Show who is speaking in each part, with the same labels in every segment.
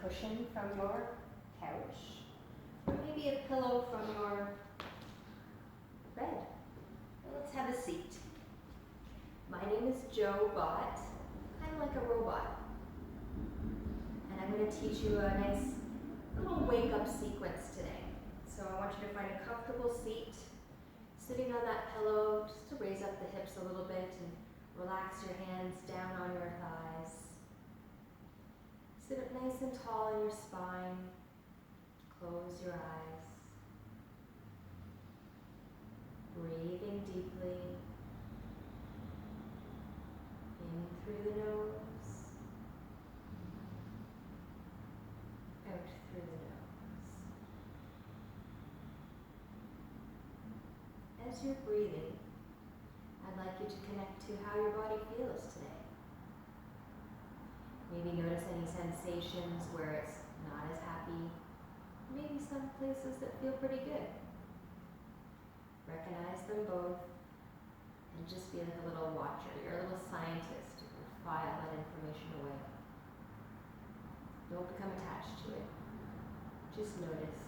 Speaker 1: cushion from your couch, or maybe a pillow from your bed. Let's have a seat. My name is Jo Bott. I'm like a robot. And I'm going to teach you a nice little wake-up sequence today. So I want you to find a comfortable seat, sitting on that pillow, just to raise up the hips a little bit and relax your hands down on your thighs. Sit up nice and tall in your spine. Close your eyes. Breathing deeply. In through the nose. Out through the nose. As you're breathing, I'd like you to connect to how your body feels today. Maybe notice any sensations where it's not as happy. Maybe some places that feel pretty good. Recognize them both and just be like a little watcher. You're a little scientist who can file that information away. Don't become attached to it. Just notice.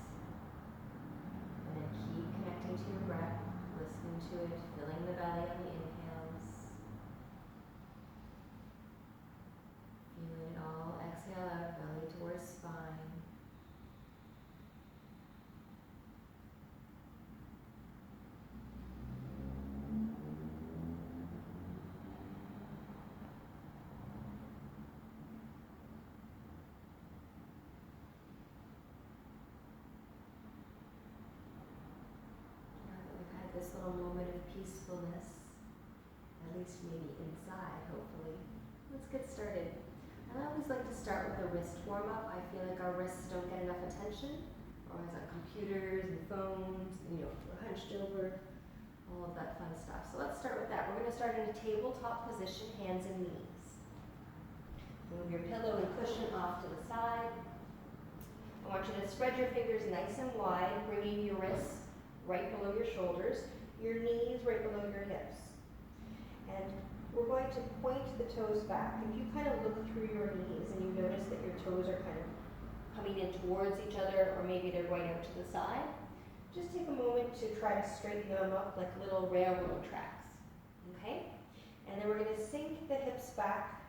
Speaker 1: And then keep connecting to your breath, listening to it, filling the belly on the inhales. Feeling it all. Exhale out, belly towards spine. This little moment of peacefulness, at least maybe inside, hopefully. Let's get started. I always like to start with a wrist warm-up. I feel like our wrists don't get enough attention. We're always on computers and phones, and, we're hunched over, all of that fun stuff. So let's start with that. We're going to start in a tabletop position, hands and knees. Move your pillow and cushion off to the side. I want you to spread your fingers nice and wide, bringing your wrists right below your shoulders, your knees right below your hips. And we're going to point the toes back. If you kind of look through your knees and you notice that your toes are kind of coming in towards each other, or maybe they're going out to the side, just take a moment to try to straighten them up like little railroad tracks. Okay? And then we're going to sink the hips back,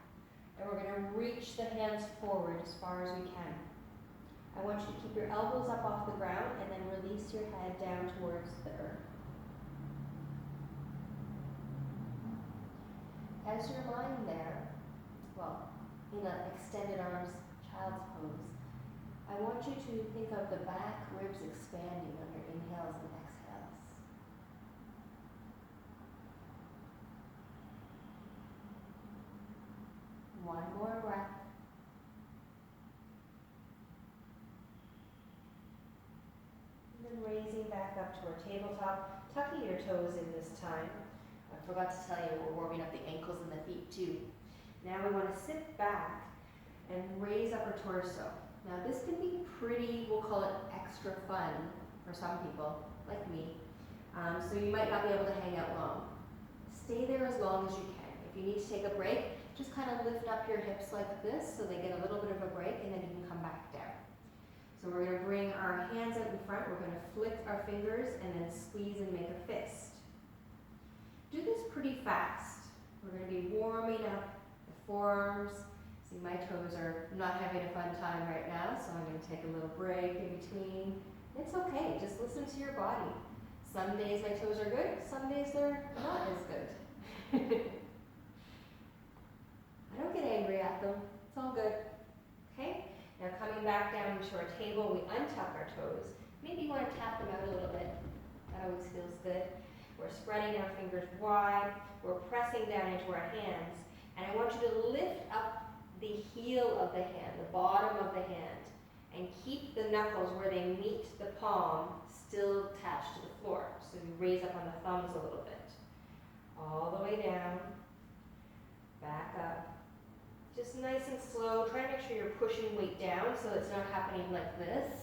Speaker 1: and we're going to reach the hands forward as far as we can. I want you to keep your elbows up off the ground and then release your head down towards the earth. As you're lying there, in an extended arms child's pose, I want you to think of the back ribs expanding on your inhales and exhales. One more breath. Raising back up to our tabletop, tucking your toes in this time. I forgot to tell you, we're warming up the ankles and the feet too. Now we want to sit back and raise up our torso. Now this can be pretty, we'll call it extra fun for some people, like me. So you might not be able to hang out long. Stay there as long as you can. If you need to take a break, just kind of lift up your hips like this so they get a little bit of a break, and then you can come back down. So we're going to bring our hands out in front, we're going to flick our fingers and then squeeze and make a fist. Do this pretty fast. We're going to be warming up the forearms. See, my toes are not having a fun time right now, so I'm going to take a little break in between. It's okay, just listen to your body. Some days my toes are good, some days they're not as good. I don't get angry at them, it's all good. Okay? Now coming back down to our table, we untuck our toes. Maybe you want to tap them out a little bit. That always feels good. We're spreading our fingers wide. We're pressing down into our hands. And I want you to lift up the heel of the hand, the bottom of the hand, and keep the knuckles where they meet the palm still attached to the floor. So you raise up on the thumbs a little bit. All the way down, back up. Just nice and slow. Try to make sure you're pushing weight down so it's not happening like this,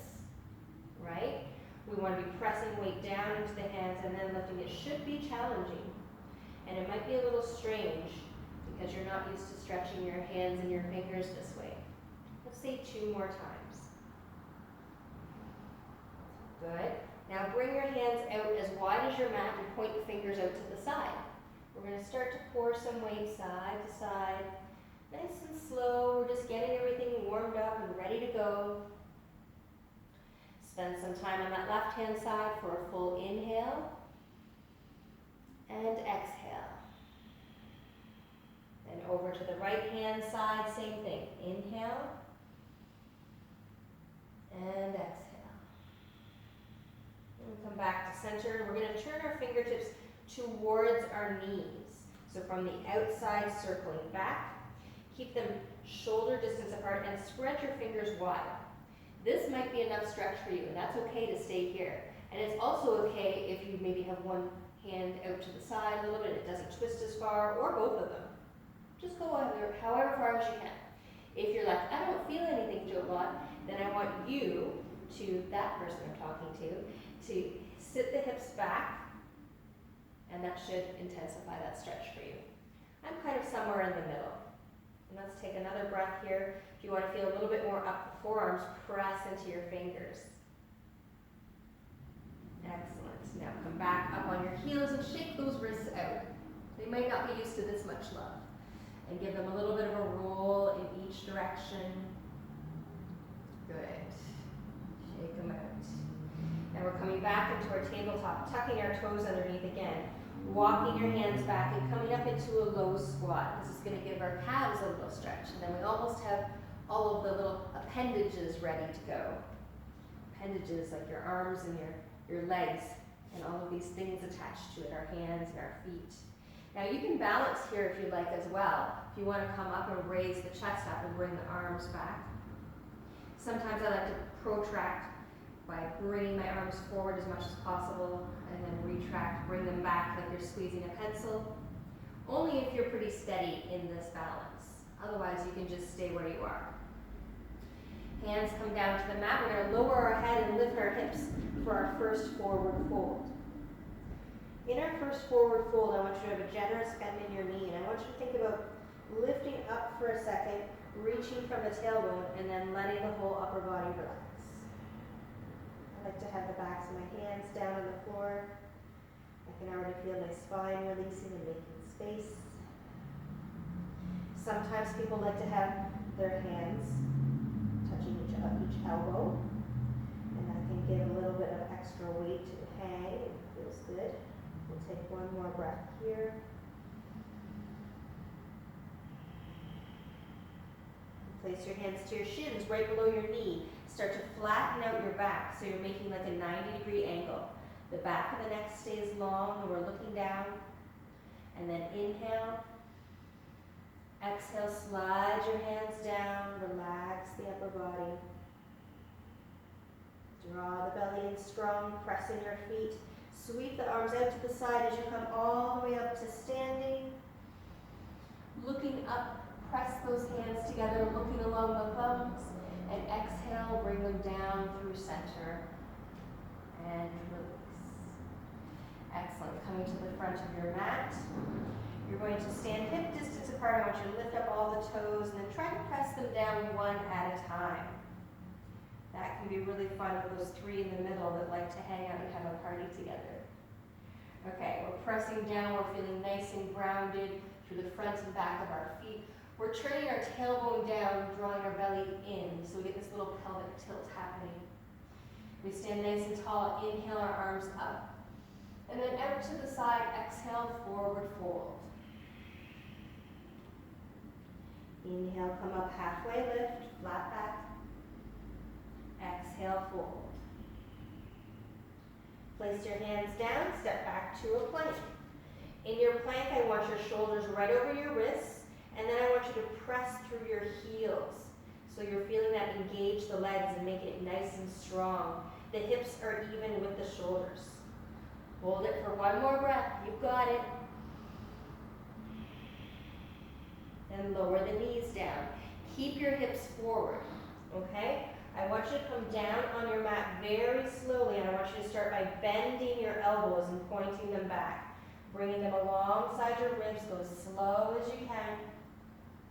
Speaker 1: right? We want to be pressing weight down into the hands and then lifting. It should be challenging. And it might be a little strange because you're not used to stretching your hands and your fingers this way. But Let's say 2 more times. Good. Now bring your hands out as wide as your mat and point the fingers out to the side. We're going to start to pour some weight side to side. Nice and slow. We're just getting everything warmed up and ready to go. Spend some time on that left hand side for a full inhale and exhale. Then over to the right hand side, same thing. Inhale and exhale. And come back to center. We're going to turn our fingertips towards our knees. So from the outside, circling back. Keep them shoulder distance apart and spread your fingers wide. This might be enough stretch for you, and that's okay to stay here. And it's also okay if you maybe have one hand out to the side a little bit, it doesn't twist as far, or both of them. Just go however far as you can. If you're like, I don't feel anything, Jolot, then I want you to, that person I'm talking to sit the hips back, and that should intensify that stretch for you. I'm kind of somewhere in the middle. And let's take another breath here. If you want to feel a little bit more up the forearms, press into your fingers. Excellent. Now come back up on your heels and shake those wrists out. They might not be used to this much love. And give them a little bit of a roll in each direction. Good. Shake them out. Now we're coming back into our tabletop, tucking our toes underneath again. Walking your hands back and coming up into a low squat. This is going to give our calves a little stretch. And then we almost have all of the little appendages ready to go. Appendages like your arms and your legs and all of these things attached to it, our hands and our feet. Now you can balance here if you'd like as well. If you want to come up and raise the chest up and bring the arms back. Sometimes I like to protract by bringing my arms forward as much as possible and then retract, bring them back like you're squeezing a pencil. Only if you're pretty steady in this balance. Otherwise you can just stay where you are. Hands come down to the mat. We're going to lower our head and lift our hips for our first forward fold. In our first forward fold, I want you to have a generous bend in your knee, and I want you to think about lifting up for a second, reaching from the tailbone, and then letting the whole upper body relax. I like to have the backs of my hands down on the floor. I can already feel my spine releasing and making space. Sometimes people like to have their hands touching each elbow, and that can give a little bit of extra weight to the hang. It feels good. We'll take one more breath here. Place your hands to your shins right below your knee. Start to flatten out your back so you're making like a 90-degree angle. The back of the neck stays long and we're looking down. And then inhale. Exhale, slide your hands down, relax the upper body. Draw the belly in strong, press in your feet. Sweep the arms out to the side as you come all the way up to standing. Looking up, press those hands together, looking along the thumbs. And exhale, bring them down through center. And release. Excellent. Coming to the front of your mat. You're going to stand hip distance apart. I want you to lift up all the toes and then try to press them down one at a time. That can be really fun with those three in the middle that like to hang out and have a party together. Okay, we're pressing down. We're feeling nice and grounded through the front and back of our feet. We're turning our tailbone down, drawing our belly in, so we get this little pelvic tilt happening. We stand nice and tall. Inhale, our arms up. And then out to the side, exhale, forward fold. Inhale, come up halfway, lift, flat back. Exhale, fold. Place your hands down, step back to a plank. In your plank, I want your shoulders right over your wrists, and then I want you to press through your heels. So you're feeling that engage the legs and make it nice and strong. The hips are even with the shoulders. Hold it for one more breath. You've got it. Then lower the knees down. Keep your hips forward, okay? I want you to come down on your mat very slowly, and I want you to start by bending your elbows and pointing them back. Bringing them alongside your ribs. Go as slow as you can,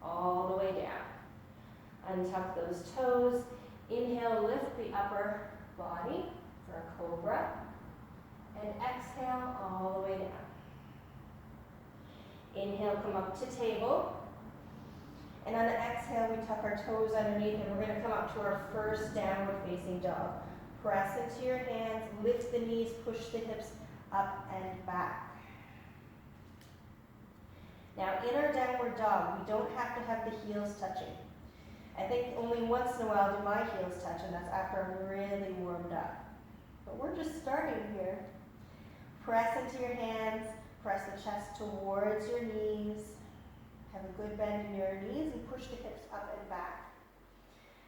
Speaker 1: all the way down. Untuck those toes. Inhale, lift the upper body for a cobra. And exhale all the way down. Inhale, come up to table. And on the exhale, we tuck our toes underneath and we're going to come up to our first downward facing dog. Press into your hands, lift the knees, push the hips up and back. Now in our downward dog, we don't have to have the heels touching. I think only once in a while do my heels touch, and that's after I'm really warmed up. But we're just starting here. Press into your hands, press the chest towards your knees. Have a good bend in your knees and push the hips up and back.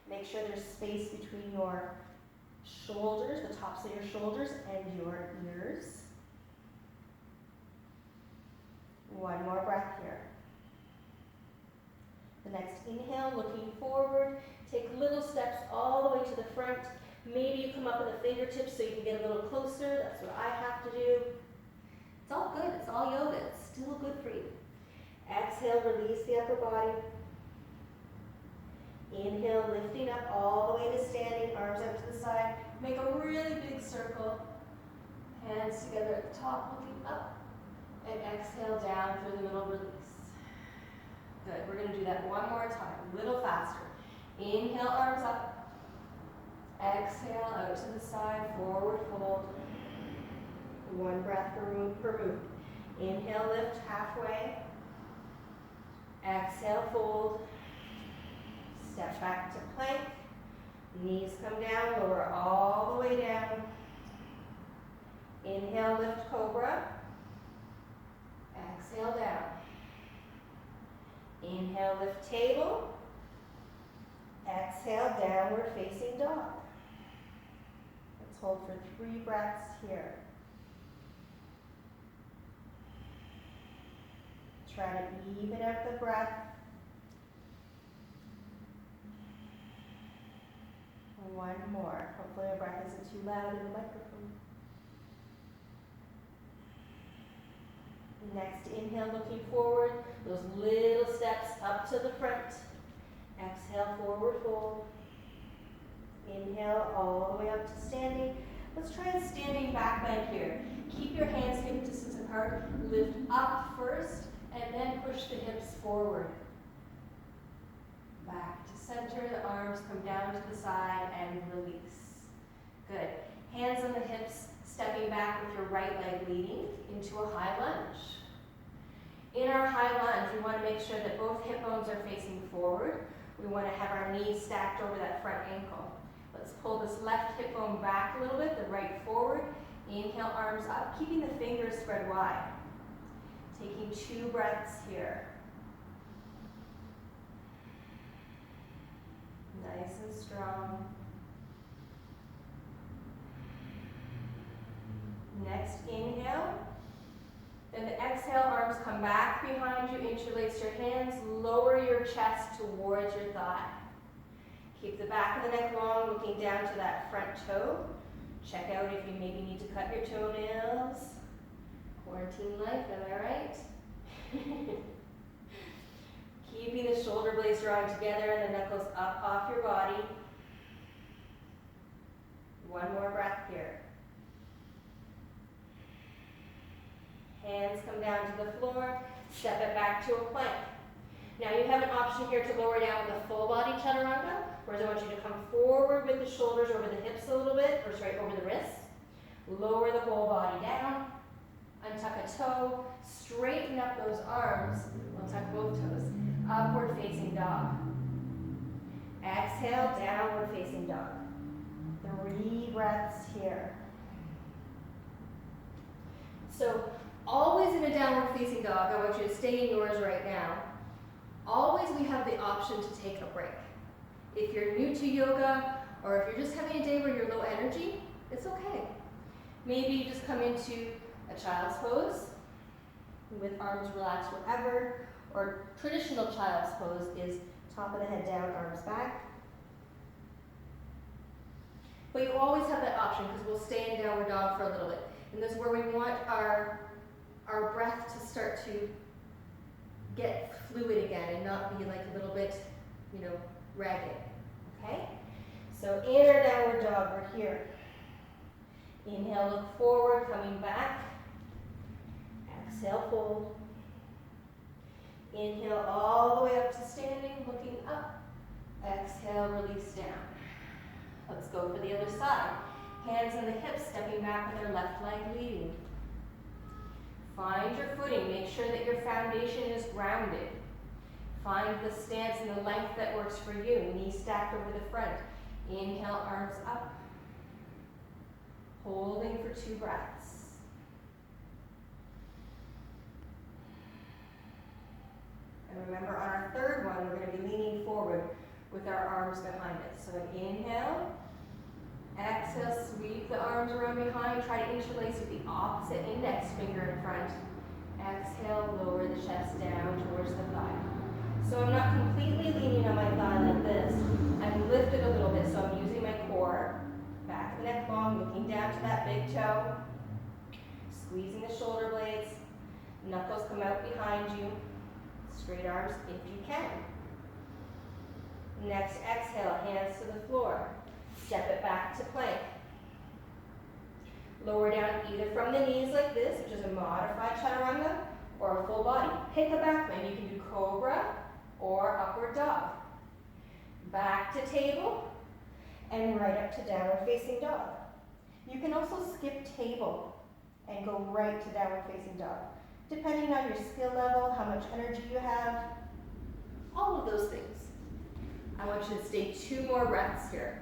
Speaker 1: Make sure there's space between your shoulders, the tops of your shoulders, and your ears. One more breath here. The next inhale, looking forward. Take little steps all the way to the front. Maybe you come up with the fingertips so you can get a little closer. That's what I have to do. It's all good. It's all yoga. It's still good for you. Exhale, release the upper body. Inhale, lifting up all the way to standing, arms out to the side. Make a really big circle. Hands together at the top, looking up. And exhale down through the middle, release. Good, we're going to do that one more time, a little faster. Inhale, arms up. Exhale, out to the side, forward fold. One breath per move. Inhale, lift halfway. Exhale, fold. Step back to plank. Knees come down, lower all the way down. Inhale, lift cobra. Exhale, down. Inhale, lift table. Exhale, downward facing dog. Let's hold for 3 breaths here. Try to even out the breath. One more. Hopefully our breath isn't too loud in the microphone. Next, inhale, looking forward. Those little steps up to the front. Exhale, forward fold. Inhale, all the way up to standing. Let's try a standing back bend here. Keep your hands hip distance apart. Lift up first, and then push the hips forward. Back to center, the arms come down to the side and release. Good. Hands on the hips, stepping back with your right leg leading into a high lunge. In our high lunge, we want to make sure that both hip bones are facing forward. We want to have our knees stacked over that front ankle. Let's pull this left hip bone back a little bit, the right forward. Inhale, arms up, keeping the fingers spread wide. Taking 2 breaths here. Nice and strong. Next inhale. Then the exhale, arms come back behind you, interlace your hands, lower your chest towards your thigh. Keep the back of the neck long, looking down to that front toe. Check out if you maybe need to cut your toenails. Quarantine life, am I right? Keeping the shoulder blades drawing together and the knuckles up off your body. One more breath here. Hands come down to the floor, step it back to a plank. Now you have an option here to lower down with a full body chaturanga, whereas I want you to come forward with the shoulders over the hips a little bit, or sorry, over the wrists. Lower the whole body down, untuck a toe, straighten up those arms, untuck both toes. Upward facing dog. Exhale, downward facing dog. 3 breaths here. So always in a downward facing dog, I want you to stay in yours right now. Always we have the option to take a break. If you're new to yoga, or if you're just having a day where you're low energy, it's okay. Maybe you just come into a child's pose with arms relaxed wherever, or traditional child's pose is top of the head down, arms back. But you always have that option because we'll stay in downward dog for a little bit. And this is where we want our breath to start to get fluid again and not be like a little bit, ragged, okay? So in our downward dog, we're here. Inhale, look forward, coming back. Exhale, fold. Inhale all the way up to standing, looking up. Exhale, release down. Let's go for the other side. Hands on the hips, stepping back with our left leg leading. Find your footing. Make sure that your foundation is grounded. Find the stance and the length that works for you. Knees stacked over the front. Inhale, arms up. Holding for 2 breaths. And remember, on our third one, we're going to be leaning forward with our arms behind us. So inhale. Exhale, sweep the arms around behind. Try to interlace with the opposite index finger in front. Exhale, lower the chest down towards the thigh. So I'm not completely leaning on my thigh like this. I'm lifted a little bit, so I'm using my core. Back of the neck long, looking down to that big toe. Squeezing the shoulder blades. Knuckles come out behind you. Straight arms if you can. Next exhale, hands to the floor. Step it back to plank. Lower down either from the knees like this, which is a modified chaturanga, or a full body. Pick a back leg. You can do cobra or upward dog. Back to table and right up to downward facing dog. You can also skip table and go right to downward facing dog, depending on your skill level, how much energy you have, all of those things. I want you to stay 2 more breaths here.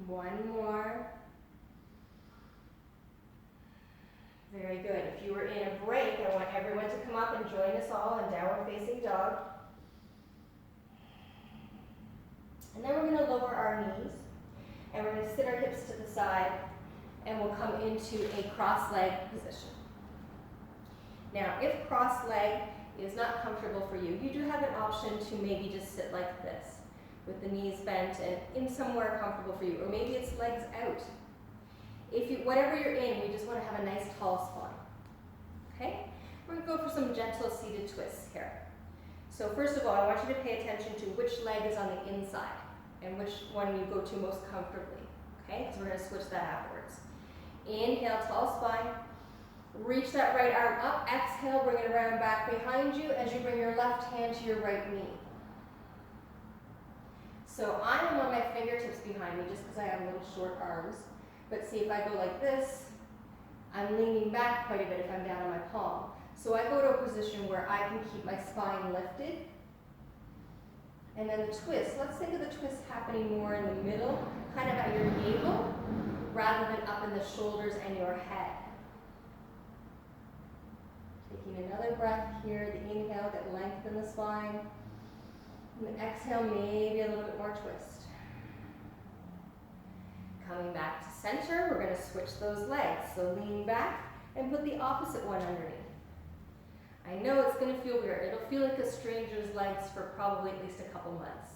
Speaker 1: One more. Very good. If you were in a break, I want everyone to come up and join us all in downward facing dog. And then we're going to lower our knees, and we're going to sit our hips to the side, and we'll come into a cross-leg position. Now, if cross-leg is not comfortable for you, you do have an option to maybe just sit like this, with the knees bent and in somewhere comfortable for you, or maybe it's legs out. Whatever you're in, we just want to have a nice tall spine. Okay? We're going to go for some gentle seated twists here. So first of all, I want you to pay attention to which leg is on the inside and which one you go to most comfortably. Okay? So we're going to switch that afterwards. Inhale, tall spine. Reach that right arm up. Exhale, bring it around back behind you as you bring your left hand to your right knee. So I am on my fingertips behind me just because I have little short arms. But see, if I go like this, I'm leaning back quite a bit if I'm down on my palm. So I go to a position where I can keep my spine lifted. And then the twist, let's think of the twist happening more in the middle, kind of at your navel, rather than up in the shoulders and your head. Taking another breath here, the inhale, get length in the spine. And the exhale, maybe a little bit more twist. Coming back to center, we're going to switch those legs. So lean back and put the opposite one underneath. I know it's going to feel weird. It'll feel like a stranger's legs for probably at least a couple months.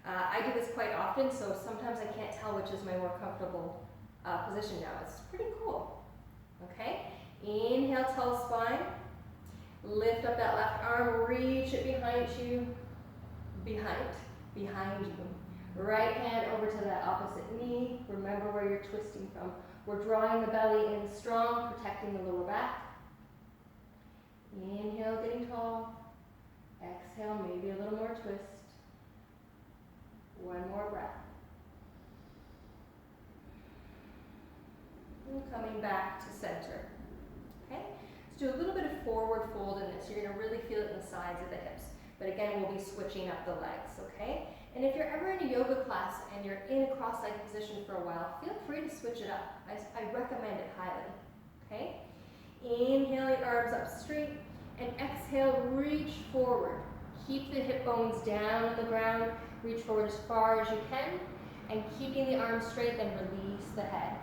Speaker 1: I do this quite often, so sometimes I can't tell which is my more comfortable position now. It's pretty cool. Okay? Inhale, tall spine. Lift up that left arm, reach it behind you. Behind you. Right hand over to that opposite knee. Remember where you're twisting from. We're drawing the belly in strong, protecting the lower back. Inhale, getting tall. Exhale, maybe a little more twist. One more breath. And coming back to center. Okay? Let's do a little bit of forward fold in this. You're going to really feel it in the sides of the hips. But again, we'll be switching up the legs, okay? And if you're ever in a yoga class and you're in a cross-leg position for a while, feel free to switch it up. I recommend it highly, okay? Inhale your arms up straight, and exhale, reach forward. Keep the hip bones down on the ground, reach forward as far as you can, and keeping the arms straight, then release the head.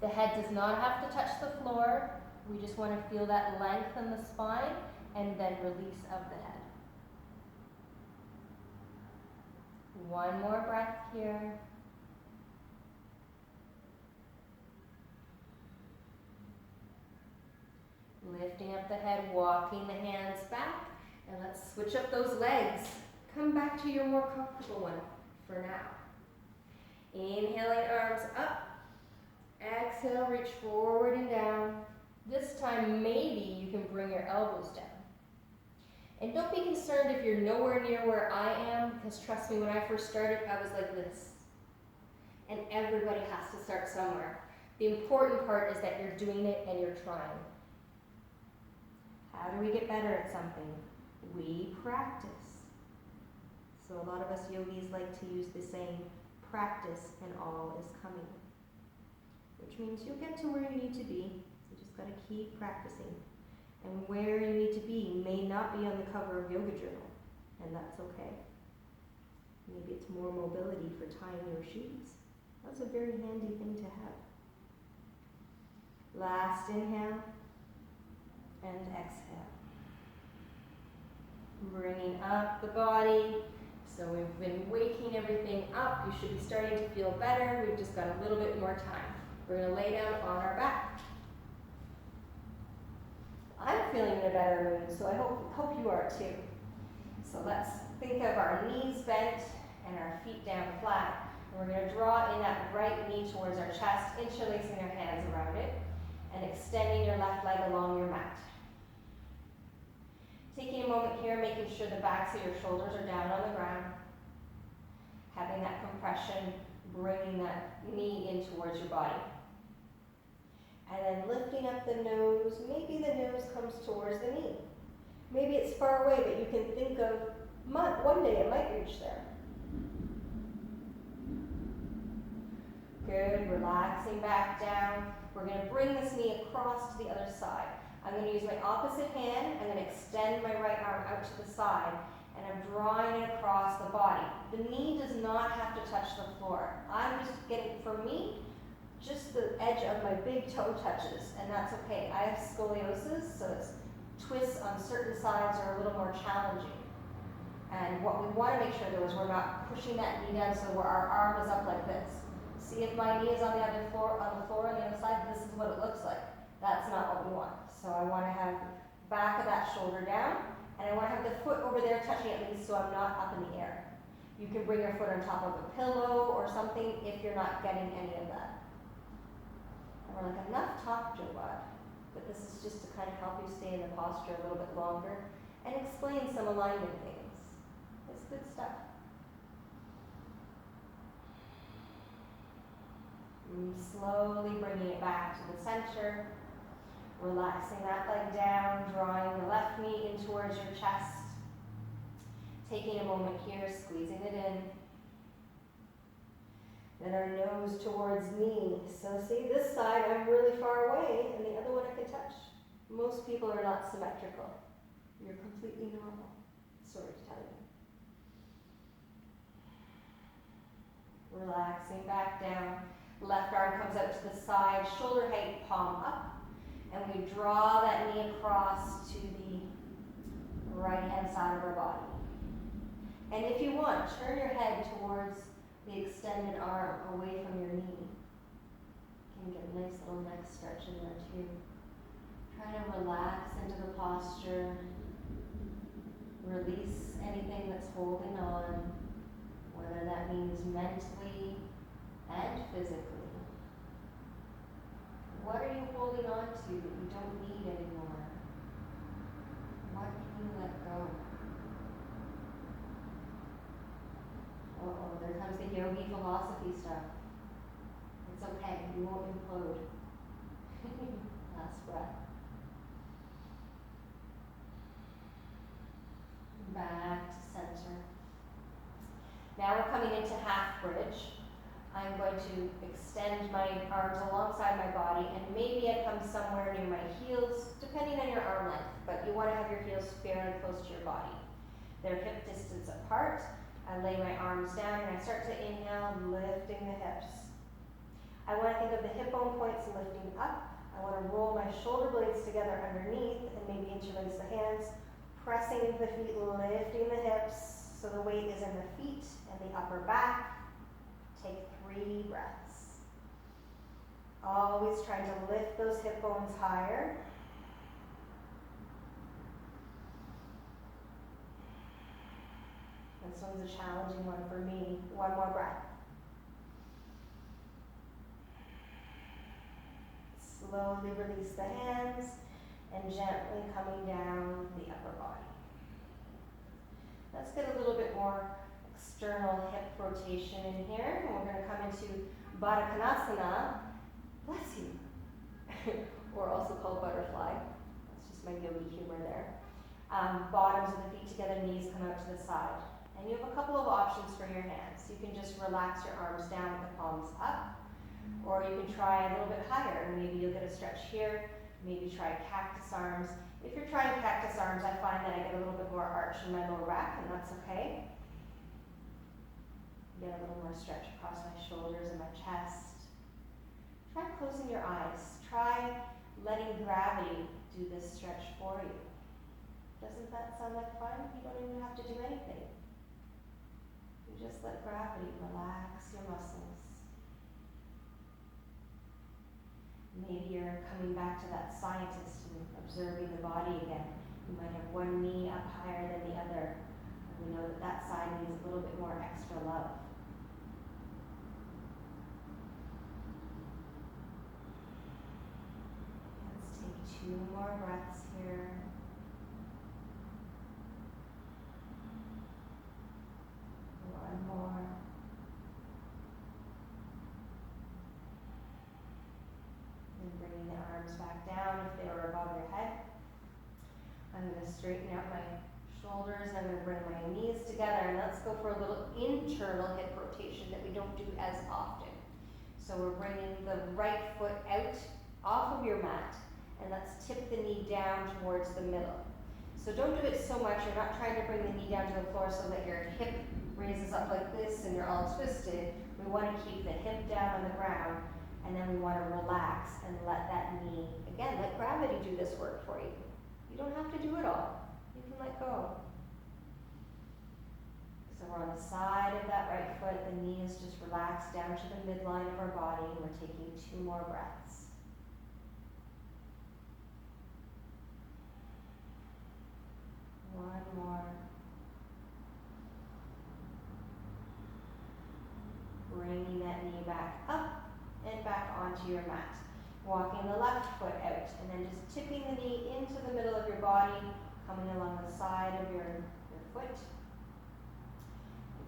Speaker 1: The head does not have to touch the floor. We just want to feel that length in the spine, and then release of the head. One more breath here. Lifting up the head, walking the hands back, and let's switch up those legs. Come back to your more comfortable one for now. Inhaling, arms up. Exhale, reach forward and down. This time, maybe you can bring your elbows down. And don't be concerned if you're nowhere near where I am, because trust me, when I first started, I was like this. And everybody has to start somewhere. The important part is that you're doing it and you're trying. How do we get better at something? We practice. So a lot of us yogis like to use the saying, practice and all is coming. Which means you'll get to where you need to be. You just got to keep practicing. And where you need to be may not be on the cover of Yoga Journal, and that's okay. Maybe it's more mobility for tying your shoes. That's a very handy thing to have. Last inhale and exhale. Bringing up the body. So we've been waking everything up. You should be starting to feel better. We've just got a little bit more time. We're going to lay down on our back. I'm feeling in a better mood, so I hope you are too. So let's think of our knees bent and our feet down flat. And we're going to draw in that right knee towards our chest, interlacing your hands around it, and extending your left leg along your mat. Taking a moment here, making sure the backs of your shoulders are down on the ground. Having that compression, bringing that knee in towards your body. And then lifting up the nose. Maybe the nose comes towards the knee. Maybe it's far away, but you can think of one day it might reach there. Good, relaxing back down. We're going to bring this knee across to the other side. I'm going to use my opposite hand. I'm going to extend my right arm out to the side, and I'm drawing it across the body. The knee does not have to touch the floor. I'm just getting, for me, just the edge of my big toe touches, and that's okay. I have scoliosis, so it's twists on certain sides are a little more challenging. And what we want to make sure though is we're not pushing that knee down so where our arm is up like this. See, if my knee is on the floor on the other side, this is what it looks like. That's not what we want. So I want to have back of that shoulder down, and I want to have the foot over there touching at least so I'm not up in the air. You can bring your foot on top of a pillow or something if you're not getting any of that. And we're like, enough talk, Jawad. But this is just to kind of help you stay in the posture a little bit longer and explain some alignment things. It's good stuff. And slowly bringing it back to the center. Relaxing that leg down, drawing the left knee in towards your chest. Taking a moment here, squeezing it in. Then our nose towards knee. So see, this side I'm really far away, and the other one I can touch. Most people are not symmetrical. You're completely normal. Sorry to tell you. Relaxing back down. Left arm comes out to the side, shoulder height, palm up. And we draw that knee across to the right-hand side of our body. And if you want, turn your head towards the extended arm away from your knee. You can get a nice little neck stretch in there too. Try to relax into the posture. Release anything that's holding on, whether that means mentally and physically. What are you holding on to that you don't need anymore? What can you let go? Uh-oh, there comes the yogi philosophy stuff. It's okay, you won't implode. Last breath. Back to center. Now we're coming into half bridge. I'm going to extend my arms alongside my body, and maybe I come somewhere near my heels, depending on your arm length, but you want to have your heels fairly close to your body. They're hip distance apart. I lay my arms down and I start to inhale, lifting the hips. I want to think of the hip bone points lifting up. I want to roll my shoulder blades together underneath and maybe interlace the hands, pressing into the feet, lifting the hips so the weight is in the feet and the upper back. Take 3 breaths. Always trying to lift those hip bones higher. This one's a challenging one for me. One more breath. Slowly release the hands and gently coming down the upper body. Let's get a little bit more external hip rotation in here, and we're going to come into Baddha Konasana, bless you, or also called butterfly. That's just my yogi humor there. Bottoms of the feet together, knees come out to the side. And you have a couple of options for your hands. You can just relax your arms down with the palms up, or you can try a little bit higher. Maybe you'll get a stretch here, maybe try cactus arms. If you're trying cactus arms, I find that I get a little bit more arch in my lower back, and that's okay. Get a little more stretch across my shoulders and my chest. Try closing your eyes. Try letting gravity do this stretch for you. Doesn't that sound like fun? You don't even have to do anything. You just let gravity relax your muscles. Maybe you're coming back to that scientist and observing the body again. You might have one knee up higher than the other. And we know that that side needs a little bit more extra love. Let's take 2 more breaths here. One more. And bringing the arms back down if they were above your head. I'm going to straighten out my shoulders. I'm going to bring my knees together, and let's go for a little internal hip rotation that we don't do as often. So we're bringing the right foot out off of your mat, and let's tip the knee down towards the middle. So don't do it so much. You're not trying to bring the knee down to the floor so that your hip raises up like this and you're all twisted. We want to keep the hip down on the ground, and then we want to relax and let that knee, again, let gravity do this work for you. You don't have to do it all. You can let go. So we're on the side of that right foot. The knee is just relaxed down to the midline of our body, and we're taking 2 more breaths. One more. Bringing that knee back up and back onto your mat. Walking the left foot out, and then just tipping the knee into the middle of your body, coming along the side of your foot.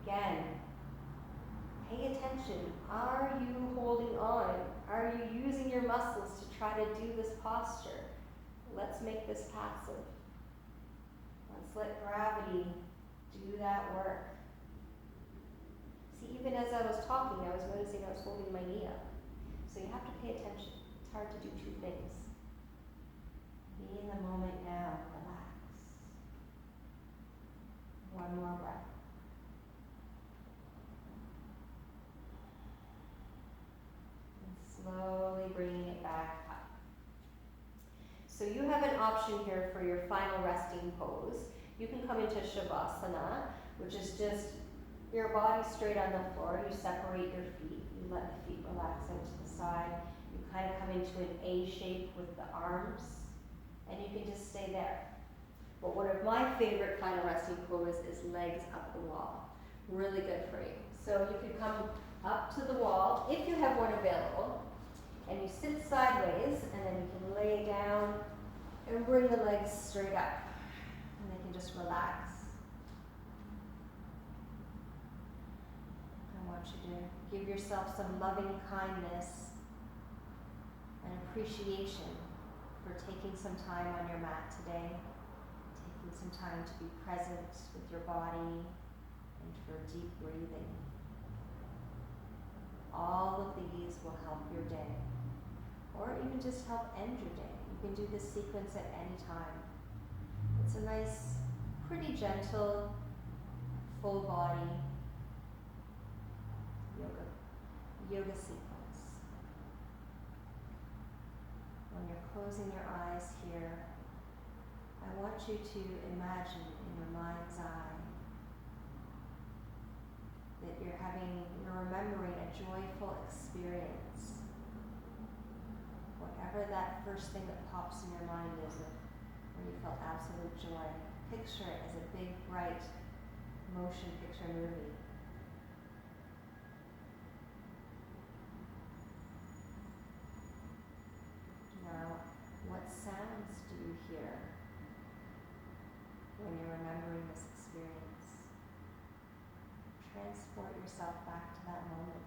Speaker 1: Again, pay attention. Are you holding on? Are you using your muscles to try to do this posture? Let's make this passive. Let's let gravity do that work. See, even as I was talking, I was noticing I was holding my knee up. So you have to pay attention. It's hard to do 2 things. Be in the moment now. Relax. One more breath. And slowly bringing it back up. So you have an option here for your final resting pose. You can come into Shavasana, which is just your body straight on the floor. You separate your feet. You let the feet relax out to the side. You kind of come into an A shape with the arms, and you can just stay there. But one of my favorite kind of resting pose is legs up the wall. Really good for you. So you can come up to the wall, if you have one available, and you sit sideways, and then you can lay down and bring the legs straight up. And they can just relax. I want you to give yourself some loving kindness and appreciation for taking some time on your mat today, taking some time to be present with your body and for deep breathing. All of these will help your day, or even just help end your day. You can do this sequence at any time. It's a nice, pretty gentle, full body yoga sequence. When you're closing your eyes here, I want you to imagine in your mind's eye that you're remembering a joyful experience. Whatever that first thing that pops in your mind is, when you felt absolute joy, picture it as a big, bright motion picture movie. Now, what sounds do you hear when you're remembering this experience? Transport yourself back to that moment.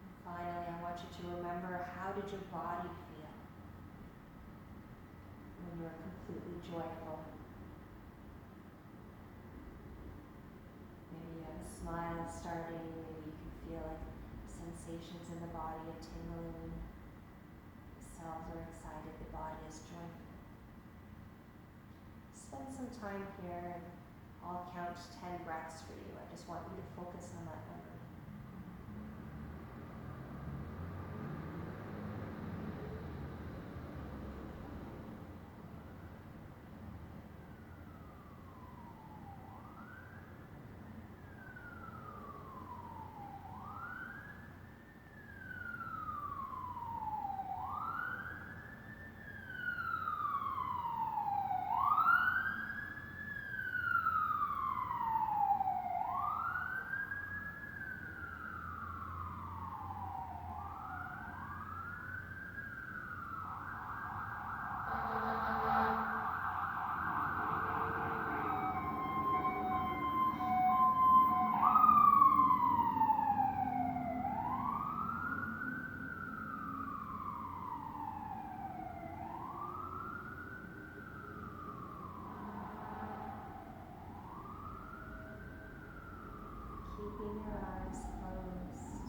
Speaker 1: And finally, I want you to remember, how did your body feel when you were completely joyful? Maybe you have a smile starting, maybe you can feel like sensations in the body of tingling. The cells are excited, the body is joyful. Spend some time here, and I'll count 10 breaths for you. I just want you to focus on that number. Keeping your eyes closed.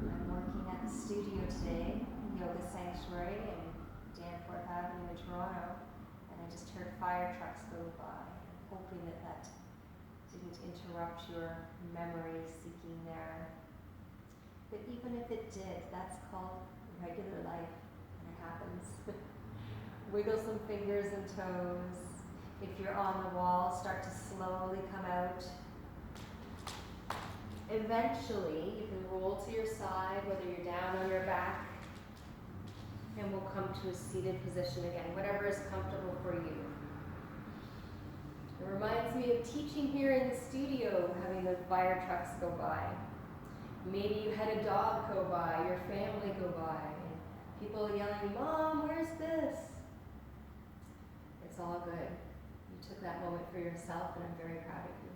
Speaker 1: I'm working at the studio today, Yoga Sanctuary in Danforth Avenue in Toronto, and I just heard fire trucks go by, hoping that that didn't interrupt your memory seeking there. But even if it did, that's called regular life, and it happens. Wiggle some fingers and toes. If you're on the wall, start to slowly come out. Eventually, you can roll to your side, whether you're down on your back, and we'll come to a seated position again, whatever is comfortable for you. It reminds me of teaching here in the studio, having those fire trucks go by. Maybe you had a dog go by, your family go by, and people yelling, "Mom, where's this?" It's all good. You took that moment for yourself, and I'm very proud of you.